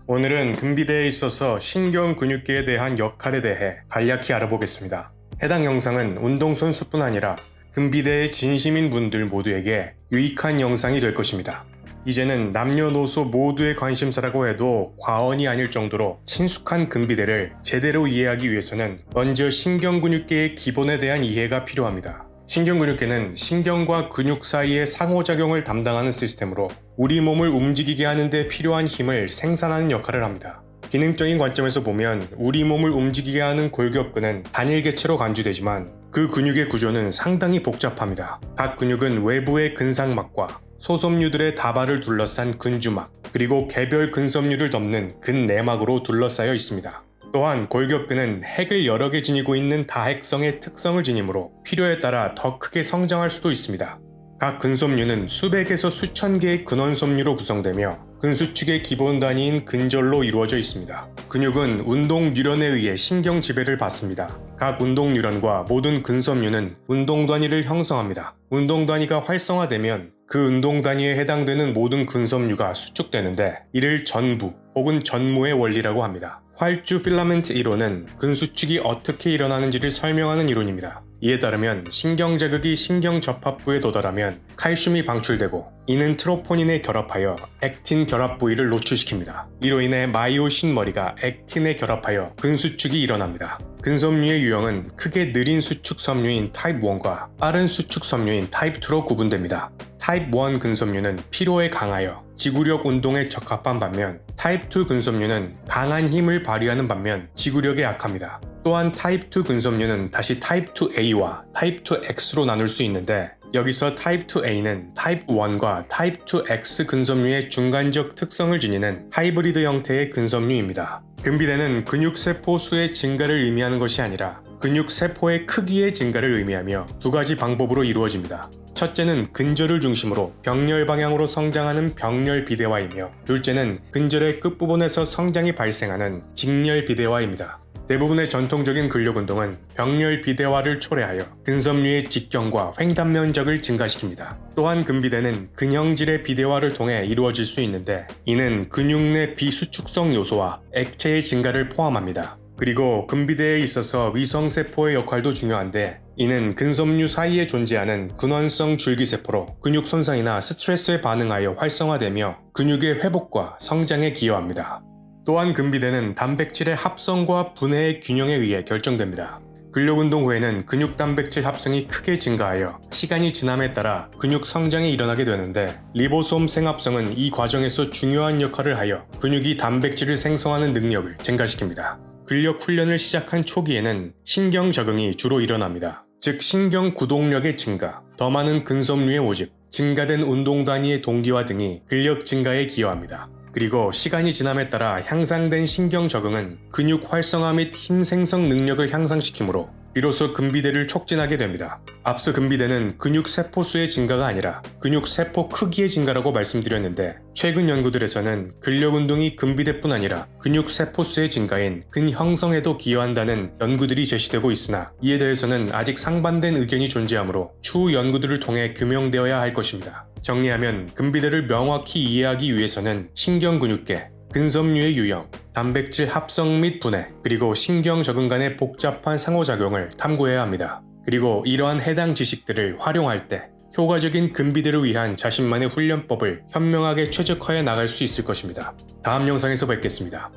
오늘은 근비대에 있어서 신경근육계에 대한 역할에 대해 간략히 알아보겠습니다. 해당 영상은 운동선수뿐 아니라 근비대의 진심인 분들 모두에게 유익한 영상이 될 것입니다. 이제는 남녀노소 모두의 관심사라고 해도 과언이 아닐 정도로 친숙한 근비대를 제대로 이해하기 위해서는 먼저 신경근육계의 기본에 대한 이해가 필요합니다. 신경근육계는 신경과 근육 사이의 상호작용을 담당하는 시스템으로 우리 몸을 움직이게 하는 데 필요한 힘을 생산하는 역할을 합니다. 기능적인 관점에서 보면 우리 몸을 움직이게 하는 골격근은 단일 개체로 간주되지만 그 근육의 구조는 상당히 복잡합니다. 각 근육은 외부의 근상막과 소섬유들의 다발을 둘러싼 근주막, 그리고 개별 근섬유를 덮는 근내막으로 둘러싸여 있습니다. 또한 골격근은 핵을 여러 개 지니고 있는 다핵성의 특성을 지니므로 필요에 따라 더 크게 성장할 수도 있습니다. 각 근섬유는 수백에서 수천 개의 근원섬유로 구성되며 근수축의 기본 단위인 근절로 이루어져 있습니다. 근육은 운동뉴런에 의해 신경 지배를 받습니다. 각 운동뉴런과 모든 근섬유는 운동단위를 형성합니다. 운동단위가 활성화되면 그 운동단위에 해당되는 모든 근섬유가 수축되는데 이를 전부 혹은 전무의 원리라고 합니다. 활주 필라멘트 이론은 근수축이 어떻게 일어나는지를 설명하는 이론입니다. 이에 따르면 신경 자극이 신경 접합부에 도달하면 칼슘이 방출되고 이는 트로포닌에 결합하여 액틴 결합 부위를 노출시킵니다. 이로 인해 마이오신 머리가 액틴에 결합하여 근수축이 일어납니다. 근섬유의 유형은 크게 느린 수축 섬유인 타입 1과 빠른 수축 섬유인 타입 2로 구분됩니다. 타입 1 근섬유는 피로에 강하여 지구력 운동에 적합한 반면 타입 2 근섬유는 강한 힘을 발휘하는 반면 지구력에 약합니다. 또한 타입 2 근섬유는 다시 타입 2A와 타입 2X로 나눌 수 있는데 여기서 타입 2A는 타입 1과 타입 2X 근섬유의 중간적 특성을 지니는 하이브리드 형태의 근섬유입니다. 근비대는 근육세포 수의 증가를 의미하는 것이 아니라 근육세포의 크기의 증가를 의미하며 두 가지 방법으로 이루어집니다. 첫째는 근절을 중심으로 병렬 방향으로 성장하는 병렬 비대화이며 둘째는 근절의 끝부분에서 성장이 발생하는 직렬 비대화입니다. 대부분의 전통적인 근력운동은 병렬 비대화를 초래하여 근섬유의 직경과 횡단 면적을 증가시킵니다. 또한 근비대는 근형질의 비대화를 통해 이루어질 수 있는데 이는 근육 내 비수축성 요소와 액체의 증가를 포함합니다. 그리고 근비대에 있어서 위성세포의 역할도 중요한데 이는 근섬유 사이에 존재하는 근원성 줄기세포로 근육 손상이나 스트레스에 반응하여 활성화되며 근육의 회복과 성장에 기여합니다. 또한 근비대는 단백질의 합성과 분해의 균형에 의해 결정됩니다. 근력운동 후에는 근육 단백질 합성이 크게 증가하여 시간이 지남에 따라 근육 성장이 일어나게 되는데 리보솜 생합성은 이 과정에서 중요한 역할을 하여 근육이 단백질을 생성하는 능력을 증가시킵니다. 근력 훈련을 시작한 초기에는 신경 적응이 주로 일어납니다. 즉 신경 구동력의 증가, 더 많은 근섬유의 모집, 증가된 운동 단위의 동기화 등이 근력 증가에 기여합니다. 그리고 시간이 지남에 따라 향상된 신경 적응은 근육 활성화 및 힘 생성 능력을 향상시키므로 비로소 근비대를 촉진하게 됩니다. 앞서 근비대는 근육 세포 수의 증가가 아니라 근육 세포 크기의 증가라고 말씀드렸는데 최근 연구들에서는 근력 운동이 근비대뿐 아니라 근육 세포 수의 증가인 근형성에도 기여한다는 연구들이 제시되고 있으나 이에 대해서는 아직 상반된 의견이 존재하므로 추후 연구들을 통해 규명되어야 할 것입니다. 정리하면 근비대를 명확히 이해하기 위해서는 신경근육계, 근섬유의 유형, 단백질 합성 및 분해, 그리고 신경 적응 간의 복잡한 상호작용을 탐구해야 합니다. 그리고 이러한 해당 지식들을 활용할 때 효과적인 근비대를 위한 자신만의 훈련법을 현명하게 최적화해 나갈 수 있을 것입니다. 다음 영상에서 뵙겠습니다.